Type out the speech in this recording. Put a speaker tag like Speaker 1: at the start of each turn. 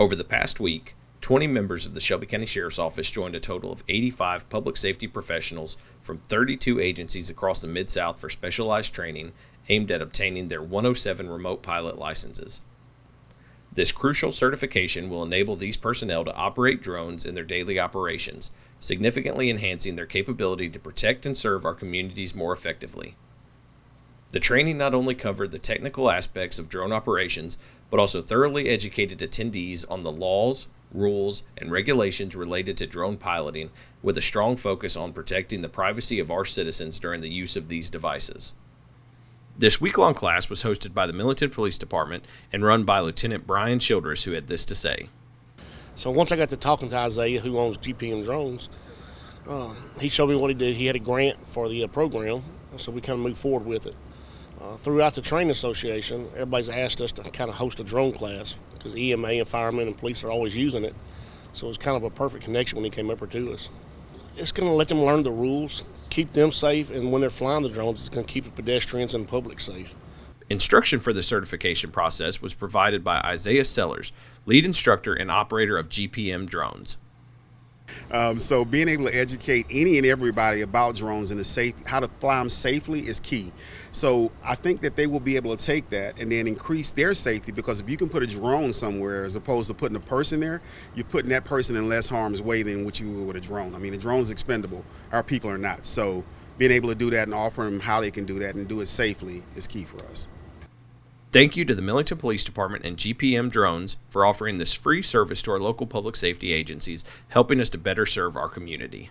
Speaker 1: Over the past week, 20 members of the Shelby County Sheriff's Office joined a total of 85 public safety professionals from 32 agencies across the Mid-South for specialized training aimed at obtaining their 107 remote pilot licenses. This crucial certification will enable these personnel to operate drones in their daily operations, significantly enhancing their capability to protect and serve our communities more effectively. The training not only covered the technical aspects of drone operations, but also thoroughly educated attendees on the laws, rules, and regulations related to drone piloting, with a strong focus on protecting the privacy of our citizens during the use of these devices. This week-long class was hosted by the Millington Police Department and run by Lieutenant Brian Childress, who had this to say.
Speaker 2: So once I got to talking to Isaiah, who owns GPM Drones, he showed me what he did. He had a grant for the program, so we kind of moved forward with it. Throughout the training association, everybody's asked us to kind of host a drone class because EMA and firemen and police are always using it. So it was kind of a perfect connection when he came over to us. It's going to let them learn the rules, keep them safe, and when they're flying the drones, it's going to keep the pedestrians and the public safe.
Speaker 1: Instruction for the certification process was provided by Isaiah Sellers, lead instructor and operator of GPM Drones.
Speaker 3: So being able to educate any and everybody about drones and how to fly them safely is key. So I think that they will be able to take that and then increase their safety, because if you can put a drone somewhere as opposed to putting a person there, you're putting that person in less harm's way than what you would with a drone. I mean, a drone's expendable. Our people are not. So being able to do that and offer them how they can do that and do it safely is key for us.
Speaker 1: Thank you to the Millington Police Department and GPM Drones for offering this free service to our local public safety agencies, helping us to better serve our community.